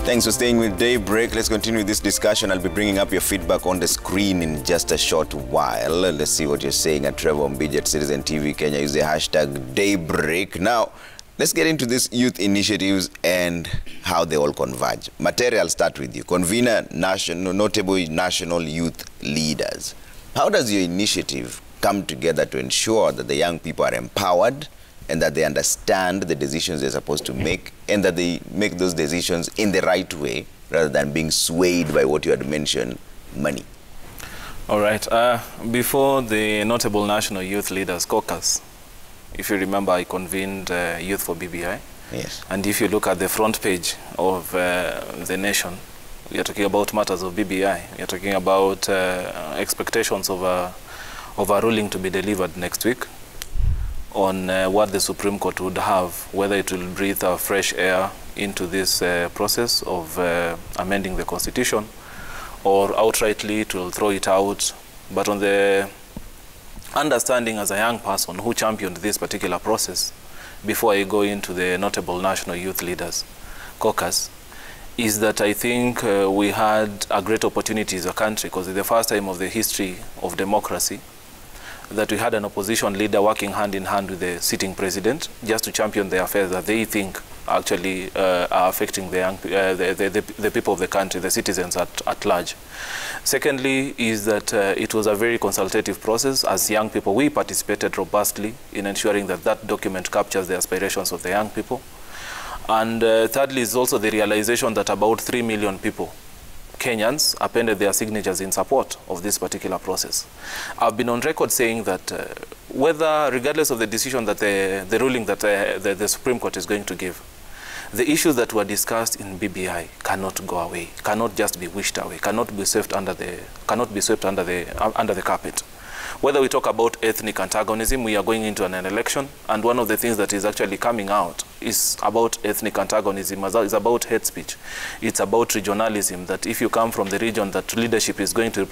Thanks for staying with Daybreak. Let's continue this discussion. I'll be bringing up your feedback on the screen in just a short while. Let's see what you're saying at Trevor Mbiji at Citizen TV Kenya. Use the hashtag Daybreak. Now, let's get into these youth initiatives and how they all converge. Material, I'll start with you. Convener, notable national youth leaders. How does your initiative come together to ensure that the young people are empowered and that they understand the decisions they're supposed to make, and that they make those decisions in the right way rather than being swayed by what you had mentioned, money? All right. Before the Notable National Youth Leaders Caucus, if you remember, I convened Youth for BBI. Yes. And if you look at the front page of the nation, we are talking about matters of BBI. We are talking about expectations of a ruling to be delivered next week on what the Supreme Court would have, whether it will breathe a fresh air into this process of amending the Constitution, or outrightly it will throw it out. But on the understanding as a young person who championed this particular process, before I go into the Notable National Youth Leaders Caucus, is that I think we had a great opportunity as a country, because it's the first time of the history of democracy that we had an opposition leader working hand in hand with the sitting president just to champion the affairs that they think actually are affecting the young, the people of the country, the citizens at large. Secondly, is that it was a very consultative process. As young people, we participated robustly in ensuring that that document captures the aspirations of the young people. And thirdly is also the realization that about 3 million people, Kenyans, appended their signatures in support of this particular process. I've been on record saying that whether, regardless of the decision that the ruling that the Supreme Court is going to give, the issues that were discussed in BBI cannot go away, cannot just be wished away, cannot be swept under the carpet. Whether we talk about ethnic antagonism, we are going into an election, and one of the things that is actually coming out is about ethnic antagonism, is about hate speech. It's about regionalism, that if you come from the region that leadership is going to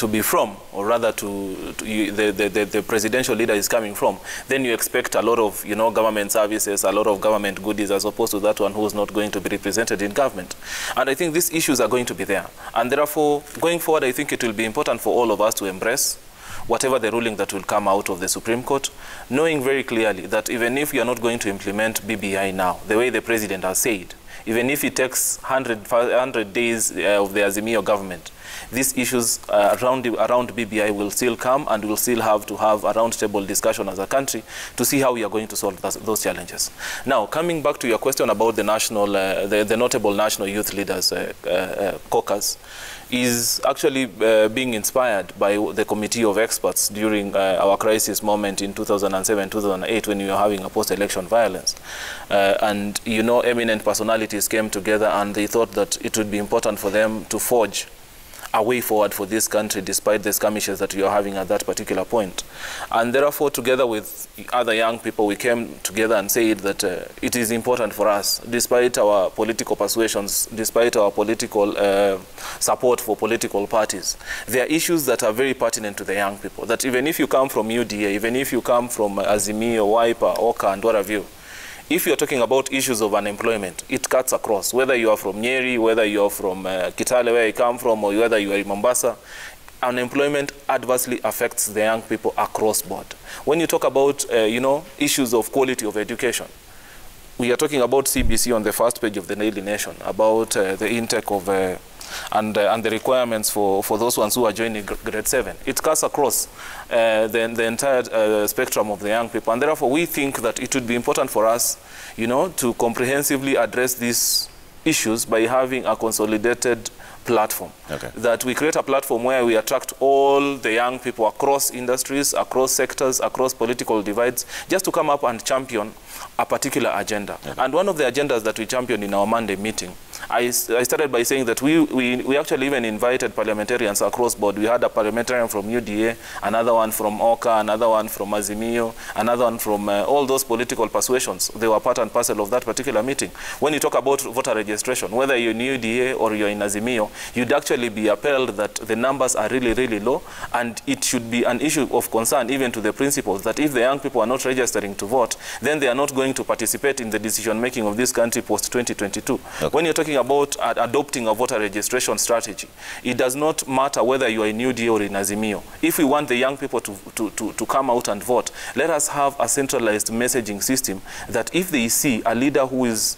be from, or rather the presidential leader is coming from, then you expect a lot of government services, a lot of government goodies, as opposed to that one who is not going to be represented in government. And I think these issues are going to be there, and therefore going forward I think it will be important for all of us to embrace whatever the ruling that will come out of the Supreme Court, knowing very clearly that even if you are not going to implement BBI now, the way the president has said, even if it takes 100 days of the Azimio government, these issues around BBI will still come, and we'll still have to have a roundtable discussion as a country to see how we are going to solve those challenges. Now, coming back to your question about the Notable National Youth Leaders Caucus, is actually being inspired by the committee of experts during our crisis moment in 2007-2008 when we were having a post-election violence. And eminent personalities came together and they thought that it would be important for them to forge a way forward for this country despite the skirmishes that we are having at that particular point. And therefore, together with other young people, we came together and said that it is important for us, despite our political persuasions, despite our political support for political parties, there are issues that are very pertinent to the young people, that even if you come from UDA, even if you come from Azimio, Wiper, Oka, and what have you, if you're talking about issues of unemployment, it cuts across. Whether you are from Nyeri, whether you are from Kitale, where you come from, or whether you are in Mombasa, unemployment adversely affects the young people across board. When you talk about, issues of quality of education, we are talking about CBC on the first page of the Daily Nation, about the intake of and the requirements for those ones who are joining grade 7. It cuts across the entire spectrum of the young people, and therefore we think that it would be important for us, to comprehensively address these issues by having a consolidated platform. Okay. That we create a platform where we attract all the young people across industries, across sectors, across political divides, just to come up and champion a particular agenda. Okay. And one of the agendas that we championed in our Monday meeting I started by saying that we actually even invited parliamentarians across board. We had a parliamentarian from UDA, another one from Oka, another one from Azimio, another one from all those political persuasions. They were part and parcel of that particular meeting. When you talk about voter registration, whether you're in UDA or you're in Azimio, you'd actually be appalled that the numbers are really, really low, and it should be an issue of concern even to the principals that if the young people are not registering to vote, then they are not going to participate in the decision-making of this country post-2022. Okay. When you're talking about adopting a voter registration strategy, it does not matter whether you are in UDA or in Azimio. If we want the young people to come out and vote, let us have a centralized messaging system that if they see a leader who is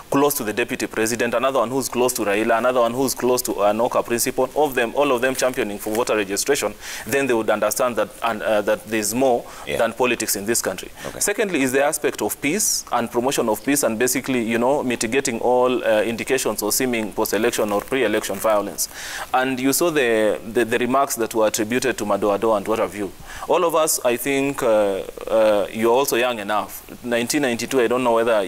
close to the deputy president, another one who's close to Raila, another one who's close to Anoka principal, all of them championing for voter registration, then they would understand that that there's more than politics in this country. Okay. Secondly is the aspect of peace and promotion of peace and basically, you know, mitigating all indications or seeming post-election or pre-election violence. And you saw the remarks that were attributed to Madoado and what have you. All of us, I think, you're also young enough. 1992, I don't know whether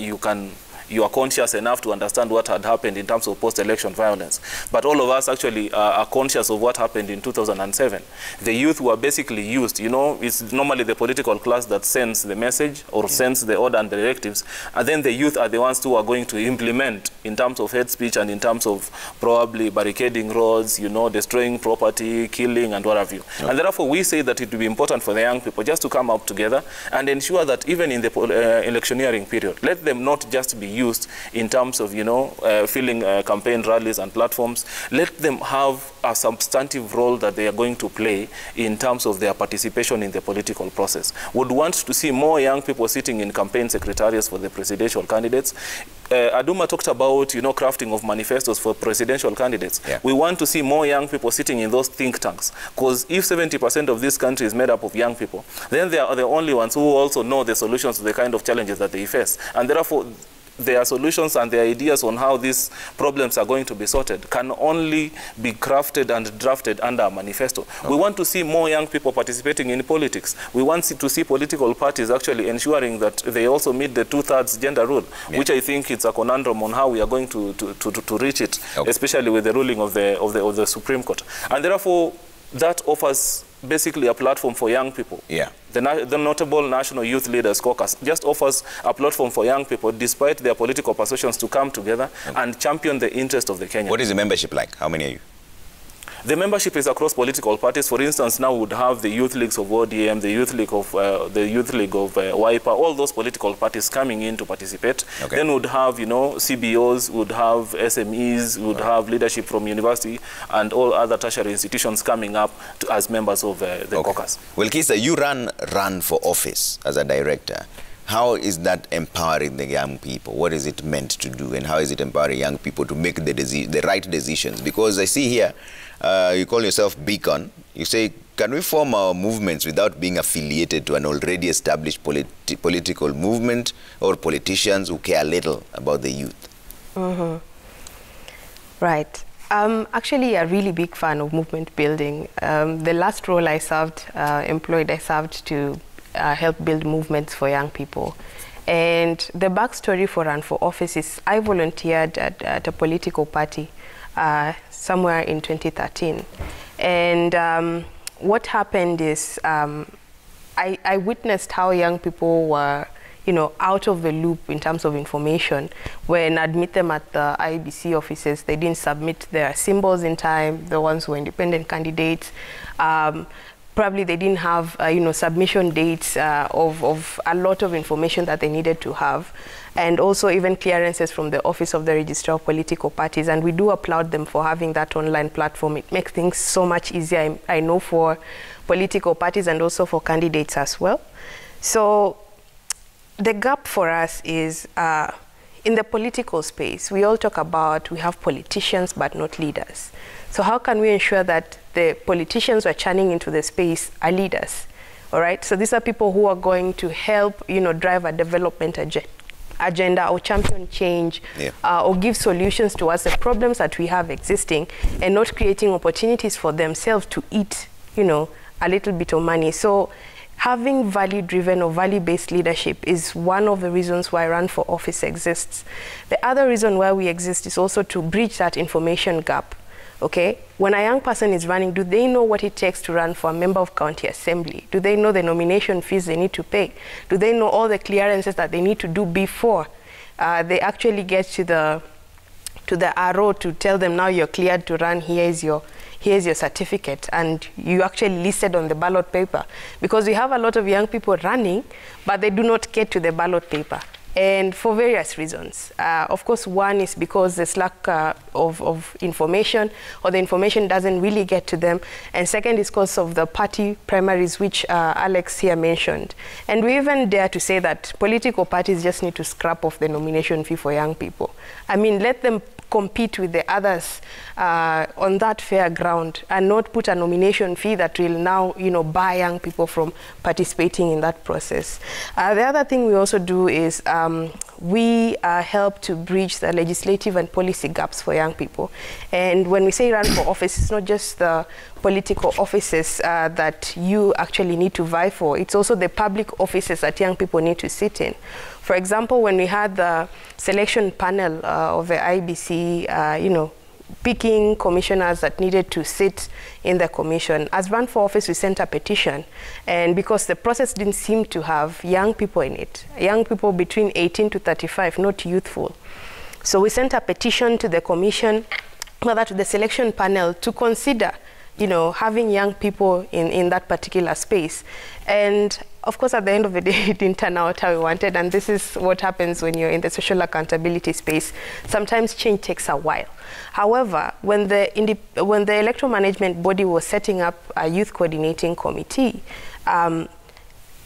you are conscious enough to understand what had happened in terms of post-election violence. But all of us actually are conscious of what happened in 2007. The youth were basically used, you know, it's normally the political class that sends the message or sends the order and directives, and then the youth are the ones who are going to implement in terms of hate speech and in terms of probably barricading roads, you know, destroying property, killing, and what have you. Okay. And therefore, we say that it would be important for the young people just to come up together and ensure that even in the electioneering period, let them not just be used in terms of, you know, filling campaign rallies and platforms. Let them have a substantive role that they are going to play in terms of their participation in the political process. Would want to see more young people sitting in campaign secretariats for the presidential candidates. Aduma talked about, you know, crafting of manifestos for presidential candidates. Yeah. We want to see more young people sitting in those think tanks, because if 70% of this country is made up of young people, then they are the only ones who also know the solutions to the kind of challenges that they face. And therefore, their solutions and their ideas on how these problems are going to be sorted can only be crafted and drafted under a manifesto. Okay. We want to see more young people participating in politics. We want to see political parties actually ensuring that they also meet the 2/3 gender rule, which I think it's a conundrum on how we are going to reach it, especially with the ruling of the Supreme Court. And therefore, that offers basically a platform for young people. Yeah. The notable National Youth Leaders Caucus just offers a platform for young people, despite their political persuasions, to come together and champion the interest of the Kenyan. What is the membership like? How many are you? The membership is across political parties. For instance, now we would have the youth leagues of ODM, the youth league of Wiper, all those political parties coming in to participate. Okay. Then we'd have, you know, CBOs, would have SMEs, would have leadership from university, and all other tertiary institutions coming up as members of the caucus. Well, Kisa, you run for office as a director. How is that empowering the young people? What is it meant to do, and how is it empowering young people to make the right decisions? Because I see here, you call yourself Beacon. You say, can we form our movements without being affiliated to an already established political movement or politicians who care little about the youth? Mm-hmm. Right. I'm actually a really big fan of movement building. The last role I served, I served to help build movements for young people. And the backstory for Run for Office is I volunteered at a political party somewhere in 2013. And what happened is I witnessed how young people were, you know, out of the loop in terms of information. When I'd meet them at the IBC offices, they didn't submit their symbols in time, the ones who were independent candidates. Probably they didn't have, you know, submission dates of a lot of information that they needed to have, and also even clearances from the Office of the Registrar of Political Parties. And we do applaud them for having that online platform. It makes things so much easier, I know, for political parties and also for candidates as well. So the gap for us is in the political space. We all talk about we have politicians but not leaders. So how can we ensure that the politicians who are churning into the space are leaders? All right. So these are people who are going to help, you know, drive a development agenda or champion change, or give solutions towards the problems that we have existing, and not creating opportunities for themselves to eat, you know, a little bit of money. So having value-driven or value-based leadership is one of the reasons why Run for Office exists. The other reason why we exist is also to bridge that information gap. Okay, when a young person is running, do they know what it takes to run for a member of county assembly? Do they know the nomination fees they need to pay? Do they know all the clearances that they need to do before they actually get to the RO to tell them, now you're cleared to run, here's your certificate, and you actually listed on the ballot paper? Because we have a lot of young people running, but they do not get to the ballot paper. And for various reasons. Of course, one is because there's lack of information, or the information doesn't really get to them. And second is because of the party primaries, which Alex here mentioned. And we even dare to say that political parties just need to scrap off the nomination fee for young people. I mean, let them compete with the others on that fair ground, and not put a nomination fee that will now, bar young people from participating in that process. The other thing we also do is we help to bridge the legislative and policy gaps for young people. And when we say run for office, it's not just the political offices that you actually need to vie for. It's also the public offices that young people need to sit in. For example, when we had the selection panel of the IBC, picking commissioners that needed to sit in the commission, as Run for Office, we sent a petition. And because the process didn't seem to have young people in it, young people between 18 to 35, not youthful. So we sent a petition to the commission, rather to the selection panel, to consider having young people in that particular space. And of course, at the end of the day, it didn't turn out how we wanted. And this is what happens when you're in the social accountability space. Sometimes change takes a while. However, when the electoral management body was setting up a youth coordinating committee,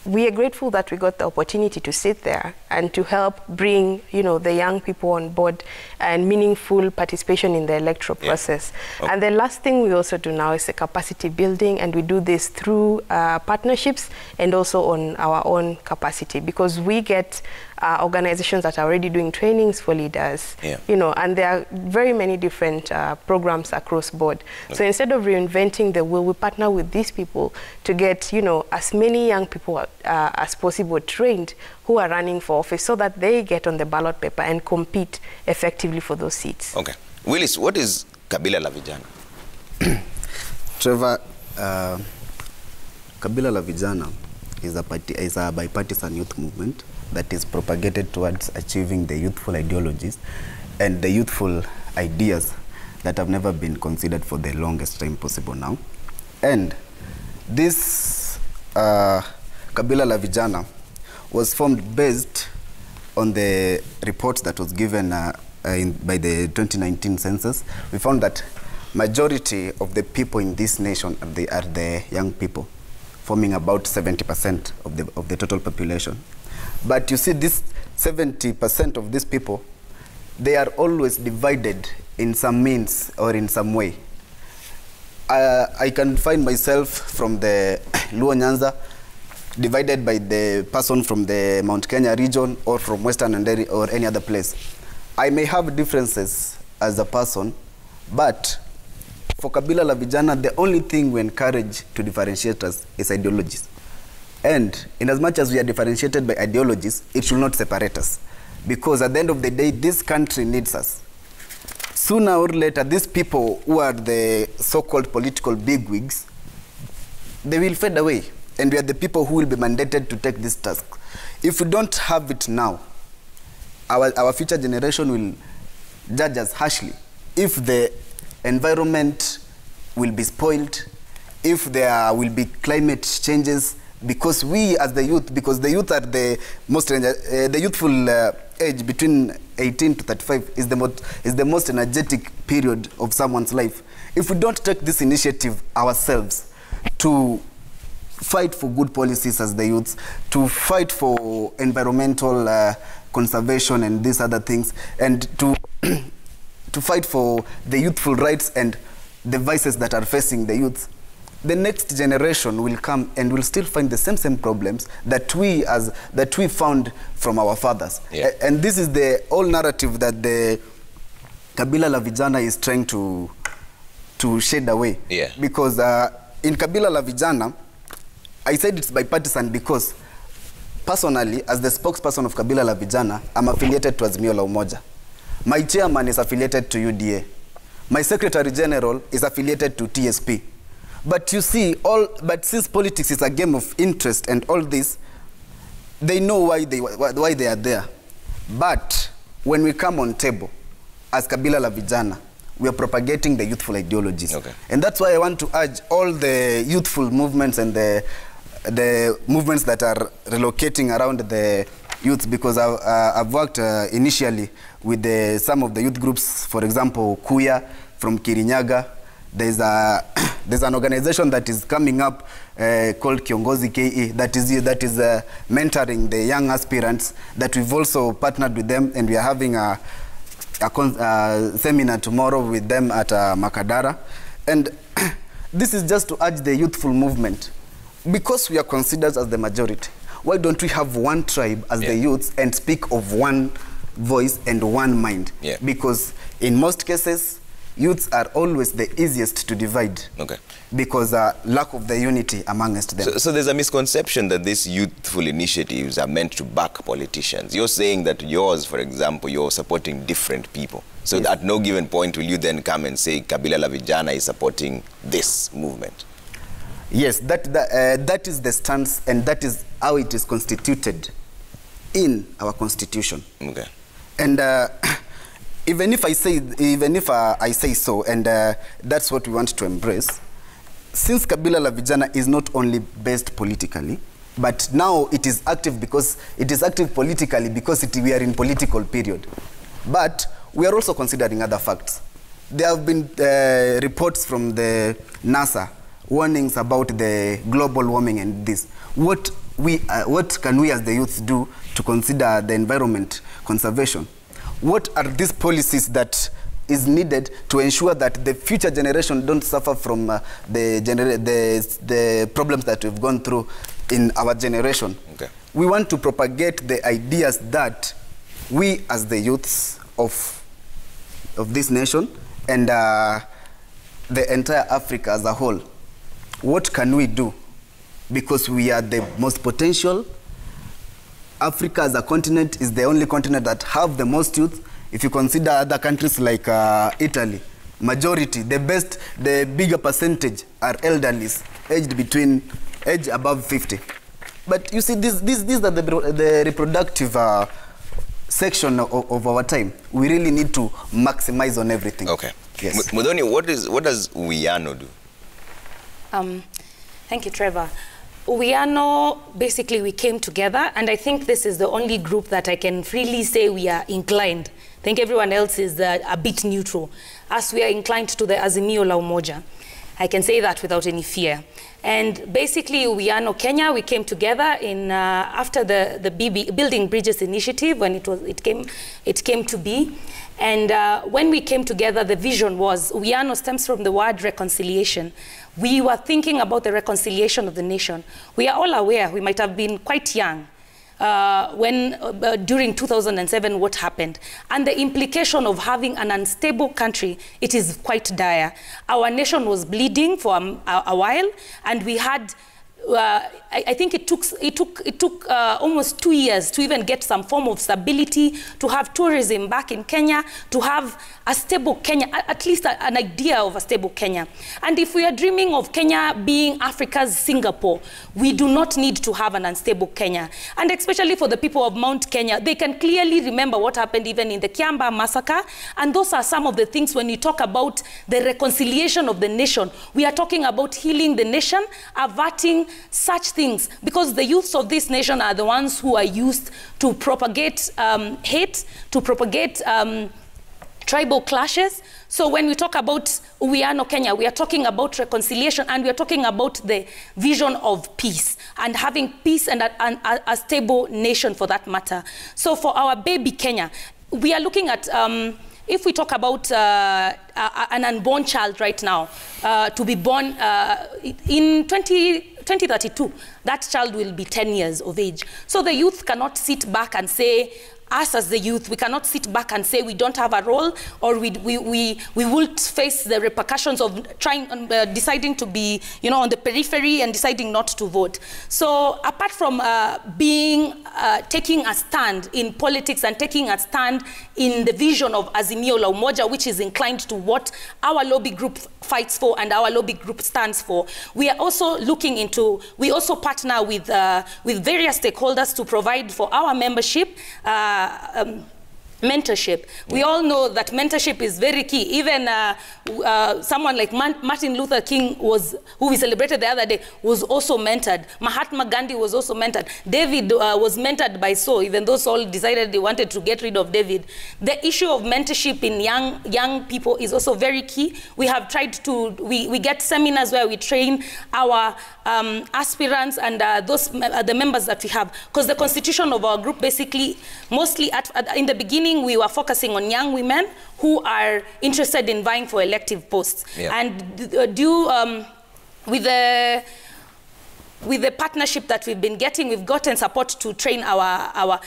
we are grateful that we got the opportunity to sit there and to help bring, the young people on board and meaningful participation in the electoral process. Okay. And the last thing we also do now is the capacity building, and we do this through partnerships and also on our own capacity, because we get organizations that are already doing trainings for leaders, and there are very many different programs across board. Okay. So instead of reinventing the wheel, we partner with these people to get, as many young people as possible trained who are running for office, so that they get on the ballot paper and compete effectively for those seats. Okay. Willis, what is Kabila la Vijana? Trevor, Kabila la Vijana is a bipartisan youth movement that is propagated towards achieving the youthful ideologies and the youthful ideas that have never been considered for the longest time possible now. And this Kabila la Vijana was formed based on the report that was given by the 2019 census. We found that majority of the people in this nation are the young people, forming about 70% of the total population. But you see, this 70% of these people, they are always divided in some means or in some way. I can find myself from the Luo Nyanza, divided by the person from the Mount Kenya region or from Western Nderi or any other place. I may have differences as a person, but for Kabila la Vijana, the only thing we encourage to differentiate us is ideologies. And in as much as we are differentiated by ideologies, it should not separate us. Because at the end of the day, this country needs us. Sooner or later, these people who are the so-called political bigwigs, they will fade away. And we are the people who will be mandated to take this task. If we don't have it now, our future generation will judge us harshly. If the environment will be spoiled, if there will be climate changes, because we as the youth, because the youth are the most, the youthful age between 18 to 35 is the most energetic period of someone's life. If we don't take this initiative ourselves to fight for good policies as the youths, to fight for environmental conservation and these other things, and to fight for the youthful rights and the vices that are facing the youth, the next generation will come and will still find the same problems that we found from our fathers. Yeah. And this is the whole narrative that the Kabila la Vijana is trying to shade away. Yeah. Because in Kabila la Vijana, I said it's bipartisan because personally, as the spokesperson of Kabila la Vijana, I'm affiliated to Azimio la Umoja. My chairman is affiliated to UDA. My secretary general is affiliated to TSP. But you see, but since politics is a game of interest and all this, they know why they are there. But when we come on table, as Kabila la Vijana, we are propagating the youthful ideologies. Okay. And that's why I want to urge all the youthful movements and the movements that are relocating around the youth, because I've worked initially with some of the youth groups, for example, Kuya from Kirinyaga. There's an organization that is coming up called Kiongozi KE that is mentoring the young aspirants, that we've also partnered with them, and we are having a seminar tomorrow with them at Makadara. And this is just to urge the youthful movement, because we are considered as the majority. Why don't we have one tribe as the youths and speak of one voice and one mind? Yeah. Because in most cases, youths are always the easiest to divide. Okay. Because lack of the unity amongst them. So there's a misconception that these youthful initiatives are meant to back politicians. You're saying that yours, for example, you're supporting different people. So yes. At no given point will you then come and say Kabila la Vijana is supporting this movement? Yes, that is the stance, and that is how it is constituted in our constitution. Okay. And even if I say so, and that's what we want to embrace, since Kabila la Vijana is not only based politically, but now it is active because it is active politically because we are in political period. But we are also considering other facts. There have been reports from the NASA, warnings about the global warming and this. What can we as the youth do to consider the environment conservation? What are these policies that is needed to ensure that the future generation don't suffer from the problems that we've gone through in our generation? Okay. We want to propagate the ideas that we as the youths of this nation and the entire Africa as a whole, what can we do? Because we are the most potential. Africa as a continent is the only continent that have the most youth. If you consider other countries like Italy, majority, the bigger percentage are elderlies, aged above 50. But you see, these are the reproductive section of our time. We really need to maximize on everything. Okay. Yes. Muthoni, what does Uyano do? Thank you, Trevor. Uyano, basically we came together, and I think this is the only group that I can freely say we are inclined. I think everyone else is a bit neutral. As we are inclined to the Azimio la Umoja. I can say that without any fear. And basically, Uyano Kenya, we came together in after the Building Bridges initiative, when it came to be. And when we came together, the vision was, Uyano stems from the word reconciliation. We were thinking about the reconciliation of the nation. We are all aware, we might have been quite young during 2007, what happened. And the implication of having an unstable country, it is quite dire. Our nation was bleeding for a while, and we had I think it took almost 2 years to even get some form of stability, to have tourism back in Kenya, to have a stable Kenya, at least an idea of a stable Kenya. And if we are dreaming of Kenya being Africa's Singapore, we do not need to have an unstable Kenya. And especially for the people of Mount Kenya, they can clearly remember what happened even in the Kiamba massacre. And those are some of the things when you talk about the reconciliation of the nation. We are talking about healing the nation, averting such things, because the youths of this nation are the ones who are used to propagate hate, to propagate tribal clashes. So when we talk about Uyano Kenya, we are talking about reconciliation, and we are talking about the vision of peace, and having peace and a stable nation for that matter. So for our baby Kenya, we are looking at, if we talk about an unborn child right now, to be born in 2032, that child will be 10 years of age. So the youth cannot sit back and say, us as the youth, we cannot sit back and say we don't have a role, or we will face the repercussions of deciding to be, you know, on the periphery and deciding not to vote. So apart from taking a stand in politics and taking a stand in the vision of Azimio la Umoja, which is inclined to what our lobby group fights for and our lobby group stands for, we are also looking into, we also partner with various stakeholders to provide for our membership mentorship. We all know that mentorship is very key. Even someone like Martin Luther King, who we celebrated the other day, was also mentored. Mahatma Gandhi was also mentored. David was mentored by Saul, even though Saul decided they wanted to get rid of David. The issue of mentorship in young people is also very key. We have tried to, we get seminars where we train our aspirants and the members that we have, because the constitution of our group basically, mostly in the beginning, we were focusing on young women who are interested in vying for elective posts. Yeah. And with the partnership that we've been getting, we've gotten support to train our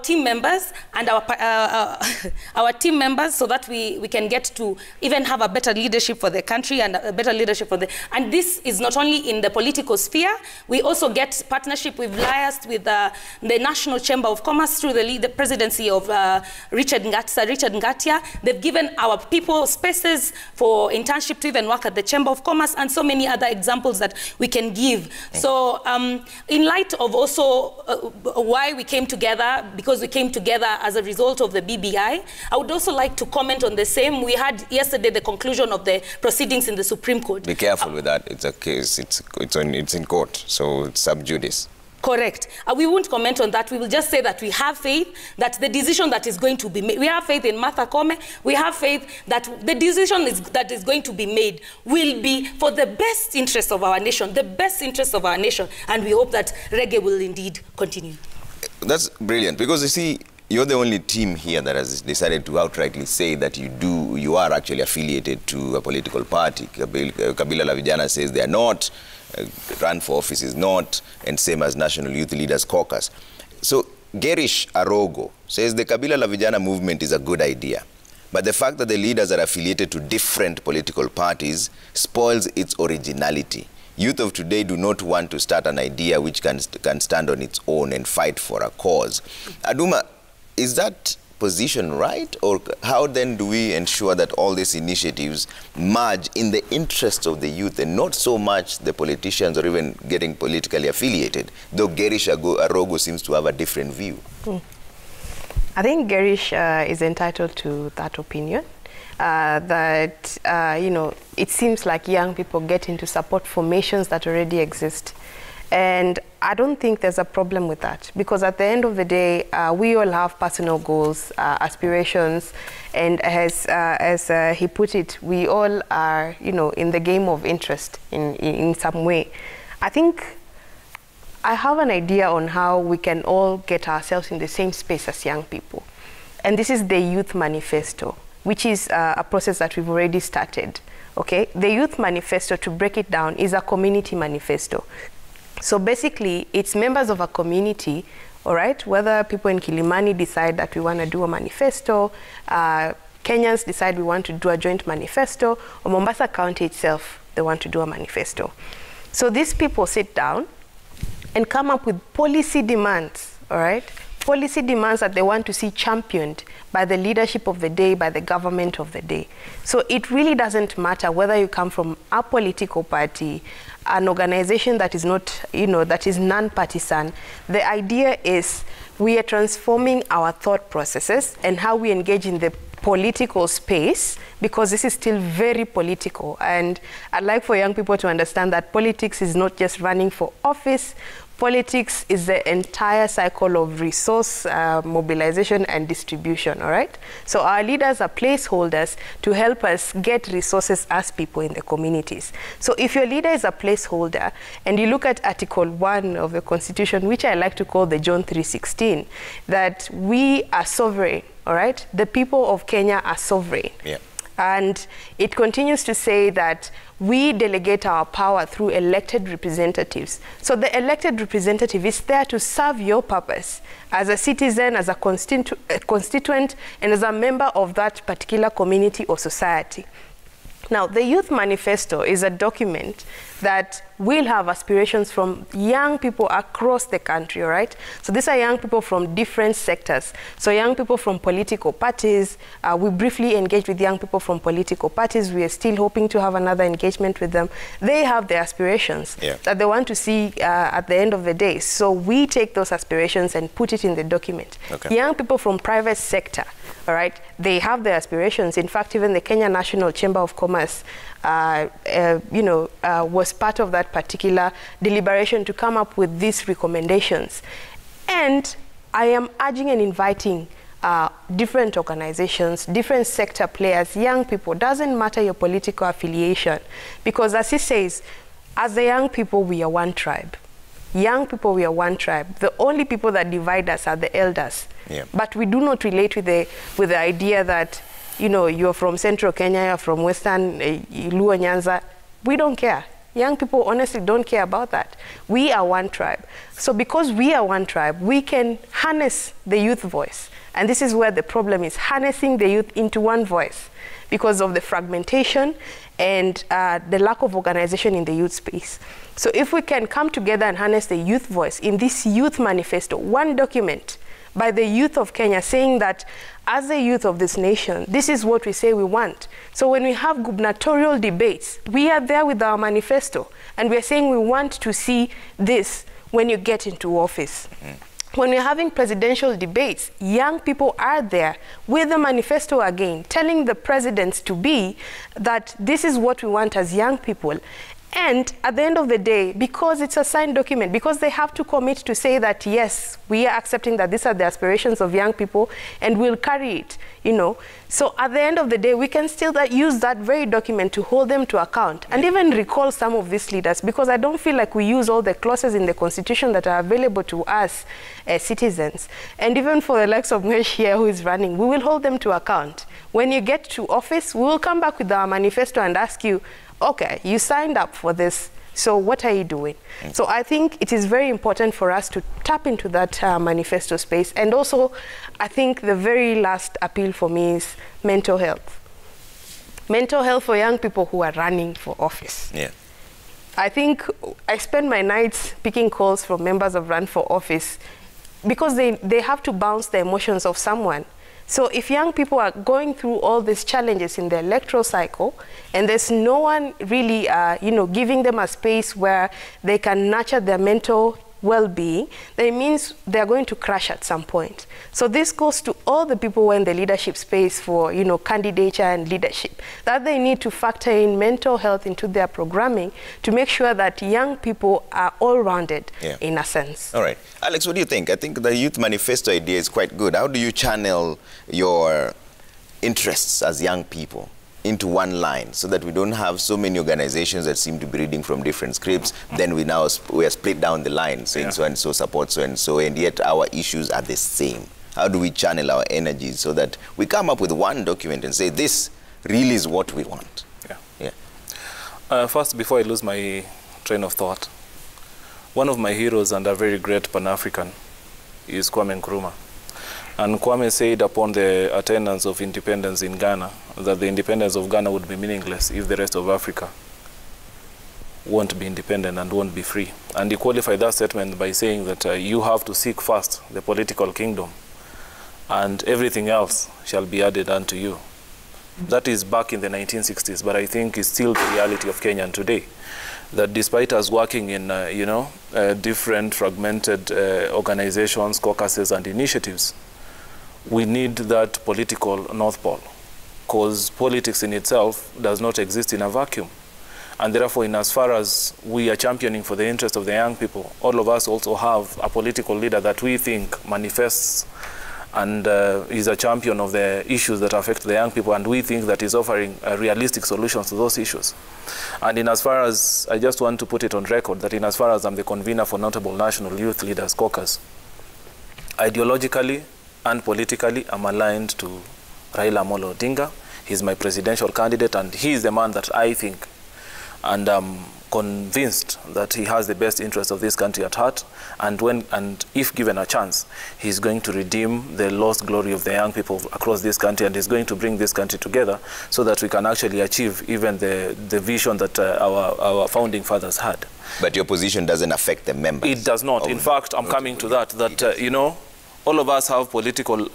team members and our team members, so that we can get to even have a better leadership for the country and a better leadership for and this is not only in the political sphere. We also get partnership. We've liaised with the National Chamber of Commerce through the presidency of Richard Ngatia. They've given our people spaces for internship to even work at the Chamber of Commerce, and so many other examples that we can give. So in light of also why we came together, because we came together as a result of the BBI, I would also like to comment on the same. We had yesterday the conclusion of the proceedings in the Supreme Court. Be careful with that. It's a case. It's in court, so it's sub judice. Correct. We won't comment on that. We will just say that we have faith that the decision that is going to be made, we have faith in Martha Koome, we have faith that the decision that is going to be made will be for the best interest of our nation, the best interest of our nation, and we hope that reggae will indeed continue. That's brilliant, because you see, you're the only team here that has decided to outrightly say that you are actually affiliated to a political party. Kabila la Vijana says they are not, run for office is not, and same as National Youth Leaders Caucus. So Gerish Arogo says the Kabila la Vijana movement is a good idea, but the fact that the leaders are affiliated to different political parties spoils its originality. Youth of today do not want to start an idea which can stand on its own and fight for a cause. Aduma, is that position right? Or how then do we ensure that all these initiatives merge in the interests of the youth and not so much the politicians or even getting politically affiliated, though Gerish Arogo seems to have a different view? I think Gerish is entitled to that opinion. You know, it seems like young people get into support formations that already exist. And I don't think there's a problem with that, because at the end of the day, we all have personal goals, aspirations, and as he put it, we all are, you know, in the game of interest in some way. I think I have an idea on how we can all get ourselves in the same space as young people. And this is the Youth Manifesto, which is a process that we've already started. Okay, the Youth Manifesto, to break it down, is a community manifesto. So basically, it's members of a community, all right, whether people in Kilimani decide that we want to do a manifesto, Kenyans decide we want to do a joint manifesto, or Mombasa County itself, they want to do a manifesto. So these people sit down and come up with policy demands, all right? Policy demands that they want to see championed by the leadership of the day, by the government of the day. So it really doesn't matter whether you come from a political party, an organization that is not, you know, that is non-partisan. The idea is we are transforming our thought processes and how we engage in the political space, because this is still very political. And I'd like for young people to understand that politics is not just running for office. Politics is the entire cycle of resource mobilization and distribution, all right? So our leaders are placeholders to help us get resources as people in the communities. So if your leader is a placeholder, and you look at Article 1 of the Constitution, which I like to call the John 3:16, that we are sovereign, all right? The people of Kenya are sovereign. Yeah. And it continues to say that we delegate our power through elected representatives. So the elected representative is there to serve your purpose as a citizen, as a constituent, and as a member of that particular community or society. Now, the Youth Manifesto is a document that will have aspirations from young people across the country, all right? So these are young people from different sectors. So young people from political parties, we briefly engaged with young people from political parties. We are still hoping to have another engagement with them. They have their aspirations that they want to see at the end of the day. So we take those aspirations and put it in the document. Okay. Young people from private sector, all right, they have their aspirations. In fact, even the Kenya National Chamber of Commerce was part of that particular deliberation to come up with these recommendations. And I am urging and inviting different organizations, different sector players, young people, doesn't matter your political affiliation, because as he says, as the young people, we are one tribe. Young people, we are one tribe. The only people that divide us are the elders. Yeah. But we do not relate with the idea that, you know, you're from Central Kenya, you're from Western Luo Nyanza. We don't care. Young people honestly don't care about that. We are one tribe. So because we are one tribe, we can harness the youth voice. And this is where the problem is, harnessing the youth into one voice because of the fragmentation and the lack of organization in the youth space. So if we can come together and harness the youth voice in this Youth Manifesto, one document by the youth of Kenya saying that as the youth of this nation, this is what we say we want. So when we have gubernatorial debates, we are there with our manifesto and we're saying we want to see this when you get into office. When we're having presidential debates, young people are there with the manifesto again, telling the presidents to be that this is what we want as young people. And at the end of the day, because it's a signed document, because they have to commit to say that, yes, we are accepting that these are the aspirations of young people and we'll carry it, you know. So at the end of the day, we can still use that very document to hold them to account and even recall some of these leaders, because I don't feel like we use all the clauses in the Constitution that are available to us as citizens. And even for the likes of Mwesh here who is running, we will hold them to account. When you get to office, we will come back with our manifesto and ask you, okay, you signed up for this, so what are you doing? So I think it is very important for us to tap into that manifesto space. And also, I think the very last appeal for me is mental health. Mental health for young people who are running for office. Yeah. I think I spend my nights picking calls from members of Run for Office because they have to bounce the emotions of someone. So if young people are going through all these challenges in the electoral cycle, and there's no one really, giving them a space where they can nurture their mental well-being, then it means they're going to crash at some point. So this goes to all the people who are in the leadership space for, candidature and leadership, that they need to factor in mental health into their programming to make sure that young people are all-rounded in a sense. All right. Alex, what do you think? I think the Youth Manifesto idea is quite good. How do you channel your interests as young people into one line so that we don't have so many organizations that seem to be reading from different scripts? Then we are split down the line, saying so and so support so and so, and yet our issues are the same. How do we channel our energies so that we come up with one document and say this really is what we want? First, before I lose my train of thought, one of my heroes and a very great Pan-African is Kwame Nkrumah. And Kwame said upon the attainance of independence in Ghana that the independence of Ghana would be meaningless if the rest of Africa won't be independent and won't be free. And he qualified that statement by saying that you have to seek first the political kingdom and everything else shall be added unto you. That is back in the 1960s, but I think it's still the reality of Kenya today. That despite us working in, different fragmented organizations, caucuses, and initiatives, we need that political North Pole, because politics in itself does not exist in a vacuum. And therefore, in as far as we are championing for the interest of the young people, all of us also have a political leader that we think manifests and is a champion of the issues that affect the young people, and we think that is offering realistic solutions to those issues. And in as far as, I just want to put it on record, that in as far as I'm the convener for Notable National Youth Leaders Caucus, ideologically and politically, I'm aligned to Raila Amolo Odinga. He's my presidential candidate, and he is the man that I think and convinced that he has the best interest of this country at heart, and if given a chance, he's going to redeem the lost glory of the young people across this country, and he's going to bring this country together so that we can actually achieve even the vision that our founding fathers had. But your position doesn't affect the members? It does not. In fact, I'm coming to that, you know, all of us have political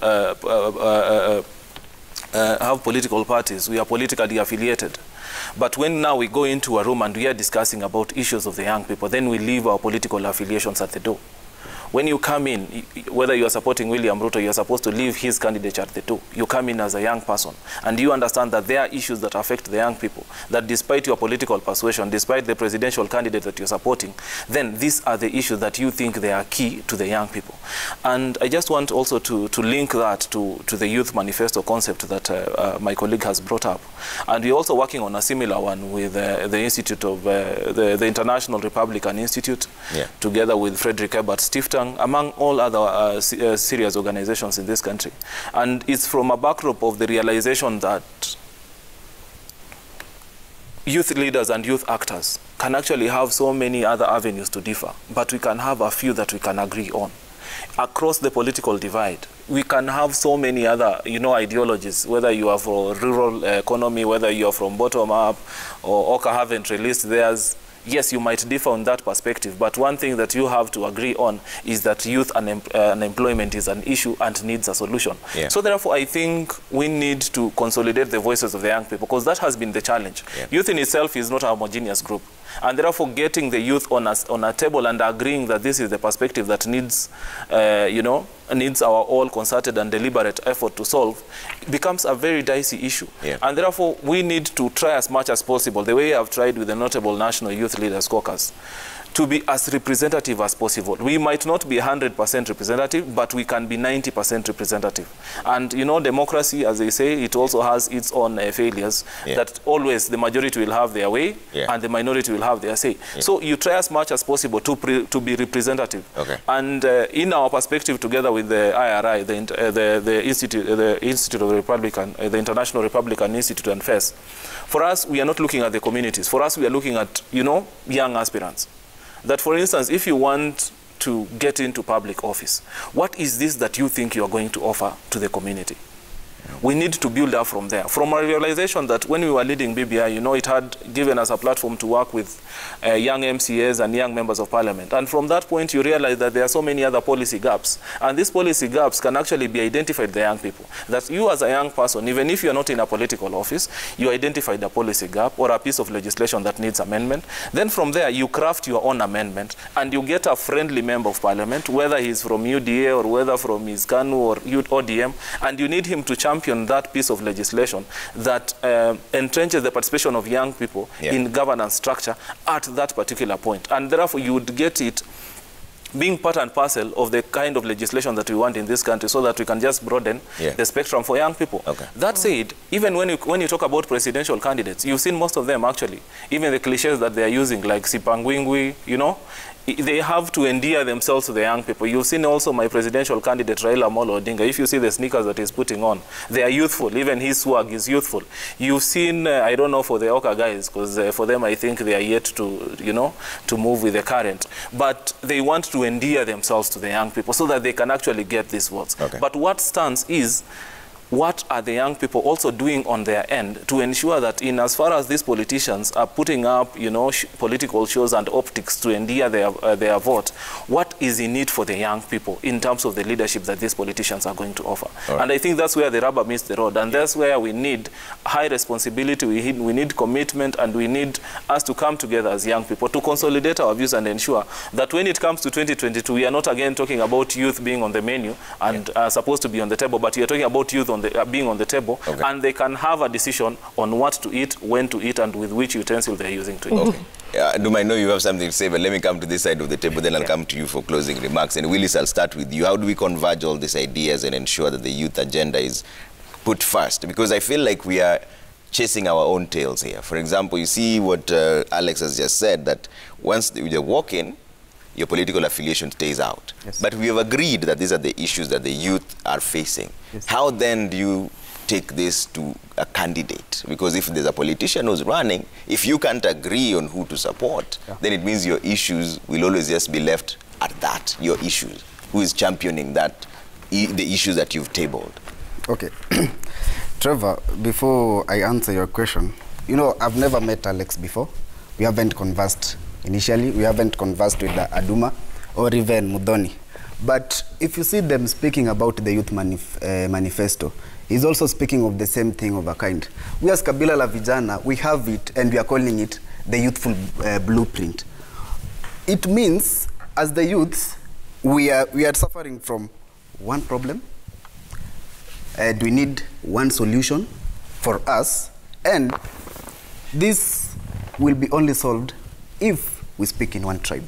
parties. We are politically affiliated. But when now we go into a room and we are discussing about issues of the young people, then we leave our political affiliations at the door. When you come in, whether you are supporting William Ruto, you are supposed to leave his candidature at the door. You come in as a young person, and you understand that there are issues that affect the young people, that despite your political persuasion, despite the presidential candidate that you're supporting, then these are the issues that you think they are key to the young people. And I just want also to link that to the Youth Manifesto concept that my colleague has brought up. And we're also working on a similar one with the Institute of, the International Republican Institute, together with Frederick Ebert Stiftung, among all other serious organizations in this country. And it's from a backdrop of the realization that youth leaders and youth actors can actually have so many other avenues to differ, but we can have a few that we can agree on. Across the political divide, we can have so many other, you know, ideologies, whether you are for rural economy, whether you are from bottom-up, or Oka haven't released theirs. Yes, you might differ on that perspective, but one thing that you have to agree on is that youth unemployment is an issue and needs a solution. So therefore, I think we need to consolidate the voices of the young people, because that has been the challenge. Youth in itself is not a homogeneous group. And therefore, getting the youth on a table and agreeing that this is the perspective that needs, you know, needs our all concerted and deliberate effort to solve, becomes a very dicey issue. And therefore, we need to try as much as possible, the way I've tried with the notable National Youth Leaders Caucus, to be as representative as possible. We might not be 100% representative, but we can be 90% representative. And, you know, democracy, as they say, it also has its own failures, that always the majority will have their way, and the minority will have their say. So you try as much as possible to be representative. And in our perspective, together with the IRI, the Institute of the Republican, the International Republican Institute and FES, for us, we are not looking at the communities. For us, we are looking at, you know, young aspirants. That, for instance, if you want to get into public office, what is this that you think you are going to offer to the community? We need to build up from there. From a realization that when we were leading BBI, you know, it had given us a platform to work with young MCAs and young members of parliament. And from that point, you realize that there are so many other policy gaps. And these policy gaps can actually be identified by young people. That you as a young person, even if you're not in a political office, you identified a policy gap or a piece of legislation that needs amendment. Then from there, you craft your own amendment and you get a friendly member of parliament, whether he's from UDA or whether from his KANU or ODM, and you need him to champion that piece of legislation that entrenches the participation of young people in governance structure at that particular point. And therefore, you would get it being part and parcel of the kind of legislation that we want in this country, so that we can just broaden the spectrum for young people. That said, even when you talk about presidential candidates, you've seen most of them actually, even the cliches that they are using, like Sipangwingwi, you know, they have to endear themselves to the young people. You've seen also my presidential candidate, Raila Amolo Odinga. If you see the sneakers that he's putting on, they are youthful. Even his swag is youthful. You've seen, I don't know for the Oka guys, because for them, I think they are yet to, you know, to move with the current. But they want to endear themselves to the young people so that they can actually get these votes. But what stands is, what are the young people also doing on their end to ensure that in as far as these politicians are putting up, you know, political shows and optics to endear their vote, what is in it for the young people in terms of the leadership that these politicians are going to offer? And I think that's where the rubber meets the road, and that's where we need high responsibility, we need commitment, and we need us to come together as young people to consolidate our views and ensure that when it comes to 2022, we are not again talking about youth being on the menu and supposed to be on the table, but we are talking about youth being on the table, and they can have a decision on what to eat, when to eat, and with which utensil they're using to eat. Duma, I know you have something to say, but let me come to this side of the table, then I'll come to you for closing remarks. And Willis, I'll start with you. How do we converge all these ideas and ensure that the youth agenda is put first? Because I feel like we are chasing our own tails here. For example, you see what Alex has just said, that once you walk in, your political affiliation stays out. But we have agreed that these are the issues that the youth are facing. How then do you take this to a candidate? Because if there's a politician who's running, if you can't agree on who to support, then it means your issues will always just be left at that, your issues. Who is championing that, the issues that you've tabled? Okay. Trevor, before I answer your question, you know, I've never met Alex before. We haven't conversed initially. We haven't conversed with Aduma or even Mudhoni. But if you see them speaking about the Youth Manifesto, he's also speaking of the same thing of a kind. We as Kabila la Vijana, we have it and we are calling it the Youthful Blueprint. It means, as the youths, we are suffering from one problem. We need one solution for us, and this will be only solved if we speak in one tribe.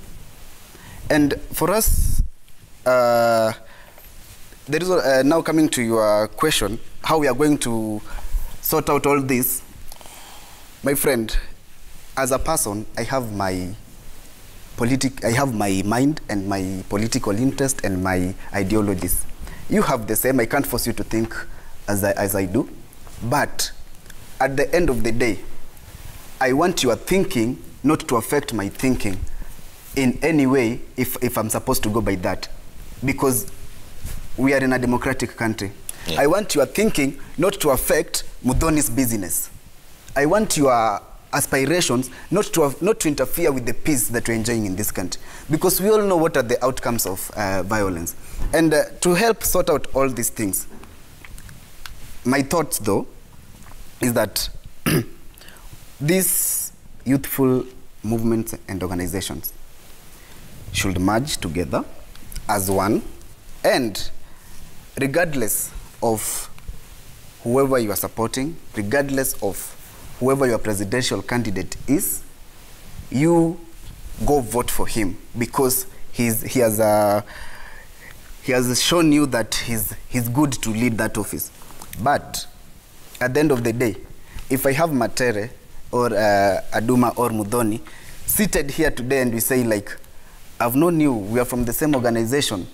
And for us, there is now coming to your question, how we are going to sort out all this. My friend, as a person, I have my mind and my political interest and my ideologies. You have the same. I can't force you to think as I do. But at the end of the day, I want your thinking not to affect my thinking in any way if I'm supposed to go by that. Because we are in a democratic country. Yeah. I want your thinking not to affect Mudhoni's business. I want your aspirations not to interfere with the peace that we're enjoying in this country, because we all know what are the outcomes of violence. And to help sort out all these things, my thoughts though is that these youthful movements and organizations should merge together as one, and regardless of whoever you are supporting, regardless of whoever your presidential candidate is, you go vote for him, because he has shown you that he's good to lead that office. But at the end of the day, if I have Matere or Aduma or Mudhoni seated here today and we say, like, I've known you, we are from the same organization,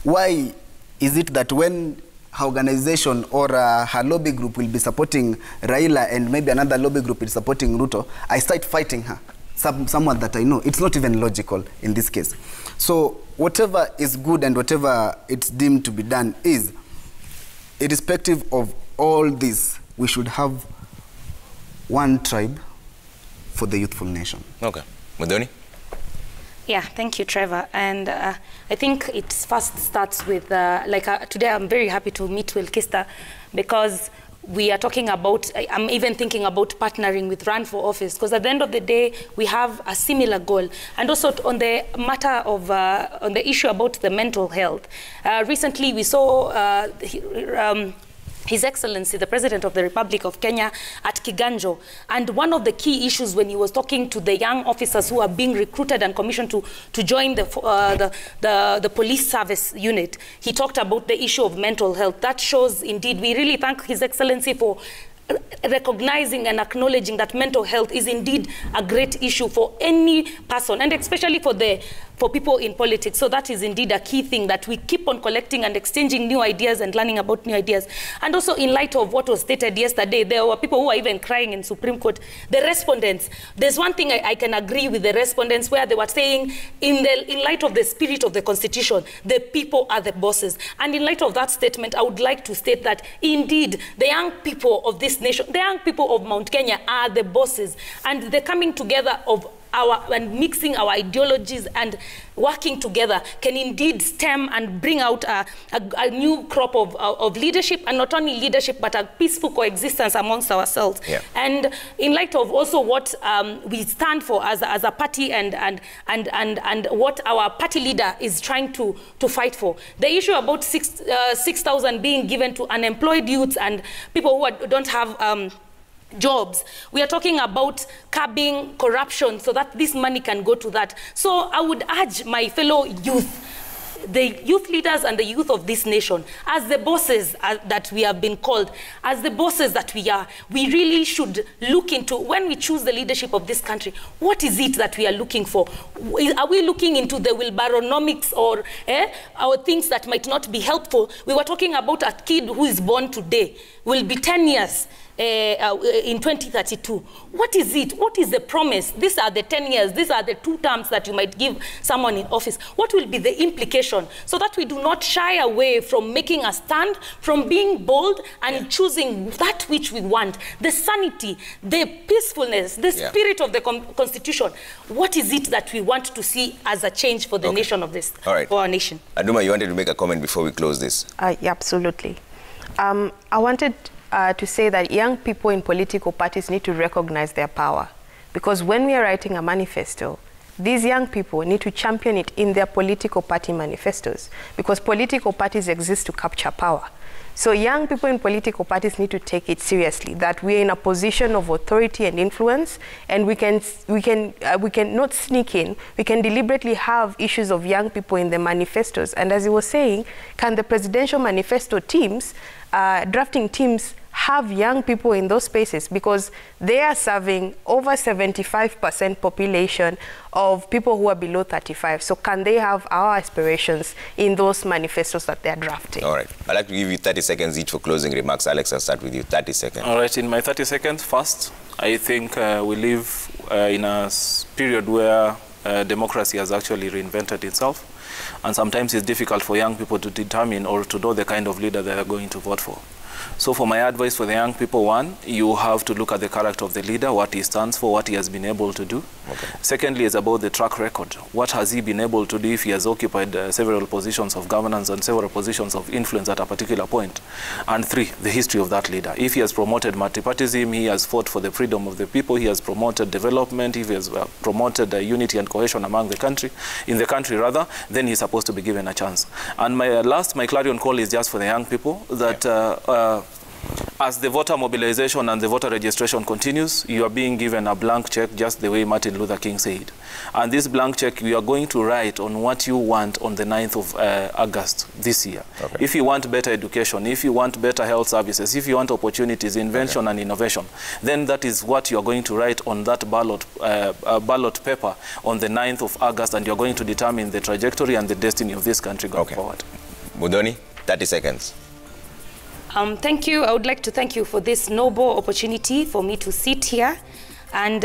why is it that when her organization or her lobby group will be supporting Raila and maybe another lobby group is supporting Ruto, I start fighting her, someone that I know? It's not even logical in this case. So whatever is good and whatever it's deemed to be done is, irrespective of all this, we should have one tribe for the youthful nation. Okay. Mudhoni? Yeah, thank you, Trevor. And I think it first starts with, today I'm very happy to meet Wilkista, because we are talking about, I'm even thinking about partnering with Run for Office, because at the end of the day, we have a similar goal. And also on the matter of, on the issue about the mental health, recently we saw His Excellency, the President of the Republic of Kenya, at Kiganjo. And one of the key issues when he was talking to the young officers who are being recruited and commissioned to join the police service unit, he talked about the issue of mental health. That shows, indeed, we really thank His Excellency for recognizing and acknowledging that mental health is indeed a great issue for any person, and especially for people in politics. So that is indeed a key thing, that we keep on collecting and exchanging new ideas and learning about new ideas. And also, in light of what was stated yesterday, there were people who were even crying in Supreme Court. The respondents, there's one thing I can agree with the respondents, where they were saying, in light of the spirit of the Constitution, the people are the bosses. And in light of that statement, I would like to state that indeed the young people of this nation, the young people of Mount Kenya are the bosses, and the coming together of and mixing our ideologies and working together can indeed stem and bring out a new crop of leadership, and not only leadership, but a peaceful coexistence amongst ourselves. Yeah. And in light of also what we stand for as a party and what our party leader is trying to fight for, the issue about 6,000 being given to unemployed youths and people who don't have jobs. We are talking about curbing corruption so that this money can go to that. So I would urge my fellow youth, the youth leaders and the youth of this nation, as the bosses that we have been called, as the bosses that we are, we really should look into, when we choose the leadership of this country, what is it that we are looking for? Are we looking into the wheelbarrownomics or things that might not be helpful? We were talking about a kid who is born today, will be 10 years. In 2032. What is it? What is the promise? These are the 10 years. These are the 2 terms that you might give someone in office. What will be the implication so that we do not shy away from making a stand, from being bold and choosing that which we want, the sanity, the peacefulness, the spirit of the Constitution. What is it that we want to see as a change for the nation of this, for our nation? Aduma, you wanted to make a comment before we close this? Yeah, absolutely. I wanted to say that young people in political parties need to recognize their power. Because when we are writing a manifesto, these young people need to champion it in their political party manifestos. Because political parties exist to capture power. So young people in political parties need to take it seriously, that we are in a position of authority and influence, and we can not sneak in. We can deliberately have issues of young people in the manifestos. And as you were saying, can the presidential manifesto teams, drafting teams, have young people in those spaces, because they are serving over 75% population of people who are below 35. So can they have our aspirations in those manifestos that they're drafting? All right. I'd like to give you 30 seconds each for closing remarks. Alex, I'll start with you. 30 seconds. All right. In my 30 seconds, first, I think we live in a period where democracy has actually reinvented itself. And sometimes it's difficult for young people to determine or to know the kind of leader they are going to vote for. So for my advice for the young people, one, you have to look at the character of the leader, what he stands for, what he has been able to do. Secondly, is about the track record. What has he been able to do if he has occupied several positions of governance and several positions of influence at a particular point? And 3, the history of that leader. If he has promoted multipartyism, he has fought for the freedom of the people, he has promoted development, if he has promoted unity and cohesion among the country, then he's supposed to be given a chance. And my clarion call is just for the young people that as the voter mobilization and the voter registration continues, you are being given a blank check, just the way Martin Luther King said. And this blank check, you are going to write on what you want on the 9th of August this year. If you want better education, if you want better health services, if you want opportunities, invention and innovation, then that is what you are going to write on that ballot paper on the 9th of August, and you are going to determine the trajectory and the destiny of this country going forward. Mudoni, 30 seconds. Thank you. I would like to thank you for this noble opportunity for me to sit here. And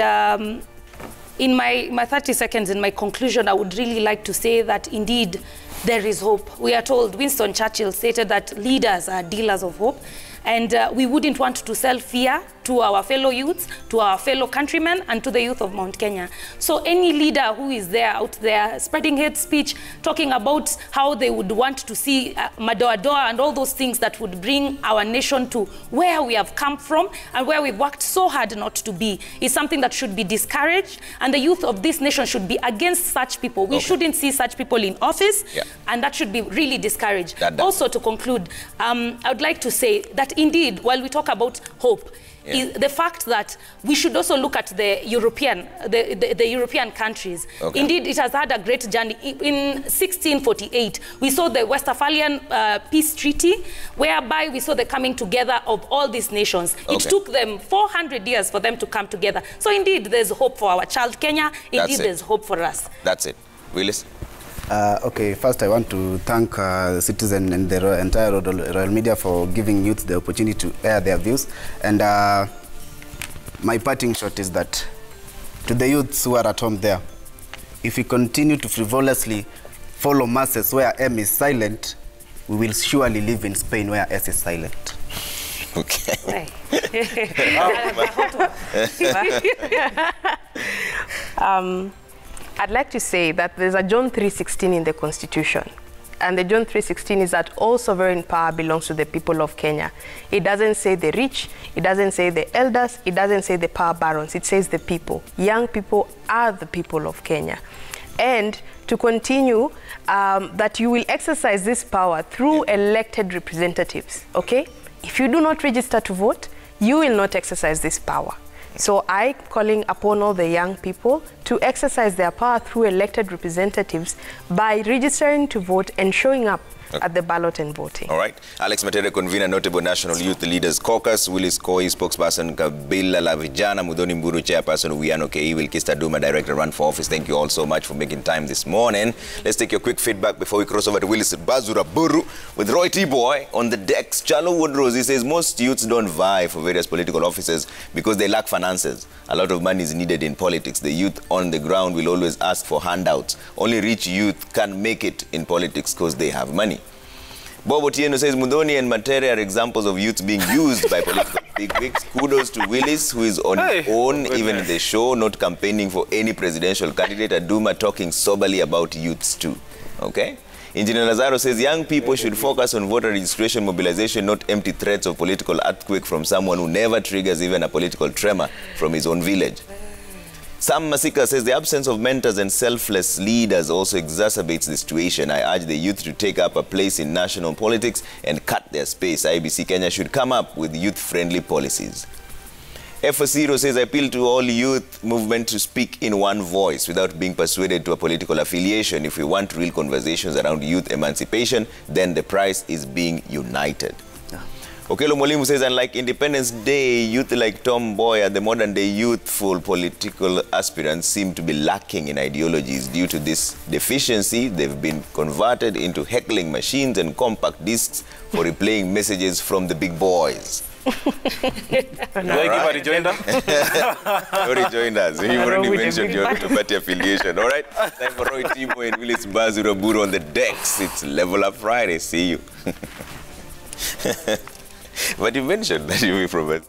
in my 30 seconds, in my conclusion, I would really like to say that indeed there is hope. We are told, Winston Churchill stated that leaders are dealers of hope. And we wouldn't want to sell fear to our fellow youths, to our fellow countrymen, and to the youth of Mount Kenya. So any leader who is there out there spreading hate speech, talking about how they would want to see Madoa-doa and all those things that would bring our nation to where we have come from and where we've worked so hard not to be, is something that should be discouraged. And the youth of this nation should be against such people. We shouldn't see such people in office, and that should be really discouraged. Also, to conclude, I would like to say that indeed, while we talk about hope, is the fact that we should also look at the European countries. Indeed, it has had a great journey. In 1648, we saw the Westphalian Peace Treaty, whereby we saw the coming together of all these nations. It took them 400 years for them to come together. So indeed, there's hope for our child Kenya. Indeed, there's hope for us. That's it. Willis? Okay, first I want to thank the Citizen and the entire Royal Media for giving youth the opportunity to air their views. And my parting shot is that to the youths who are at home there, if we continue to frivolously follow masses where M is silent, we will surely live in Spain where S is silent. Okay. I'd like to say that there's a John 3:16 in the Constitution. And the John 3:16 is that all sovereign power belongs to the people of Kenya. It doesn't say the rich, it doesn't say the elders, it doesn't say the power barons, it says the people. Young people are the people of Kenya. And to continue, that you will exercise this power through elected representatives, okay? If you do not register to vote, you will not exercise this power. So I'm calling upon all the young people to exercise their power through elected representatives by registering to vote and showing up at the ballot and voting. All right. Alex Matere, convener, Notable National Youth Leaders Caucus. Willis Koi, spokesperson, Kabila La Vijana. Mudhoni Mburu, chairperson, Wiano Ke. Wilkista Duma, director, run for office. Thank you all so much for making time this morning. Let's take your quick feedback before we cross over to Willis Bazura Buru with Roy T-Boy on the decks. Chalo Woodrose, he says most youths don't vie for various political offices because they lack finances. A lot of money is needed in politics. The youth on the ground will always ask for handouts. Only rich youth can make it in politics because they have money. Bob Otieno says Mudhoni and Matere are examples of youths being used by political bigwigs. Kudos to Willis, who is on his own, even in the show, not campaigning for any presidential candidate. Aduma talking soberly about youths too. Okay? Engineer Lazaro says young people should focus on voter registration mobilization, not empty threats of political earthquake from someone who never triggers even a political tremor from his own village. Sam Masika says the absence of mentors and selfless leaders also exacerbates the situation. I urge the youth to take up a place in national politics and cut their space. IBC Kenya should come up with youth-friendly policies. F0 says, I appeal to all youth movement to speak in one voice without being persuaded to a political affiliation. If we want real conversations around youth emancipation, then the prize is being united. Okelo Mwalimu says, unlike Independence Day, youth like Tom Mboya, the modern-day youthful political aspirants seem to be lacking in ideologies. Due to this deficiency, they've been converted into heckling machines and compact discs for replaying messages from the big boys. Do I give a rejoinder? No rejoinders. You've already mentioned your party affiliation. All right? Time for Roy Timo and Willis Bazura Buru on the decks. It's Level Up Friday. See you. But you mentioned that you were from it.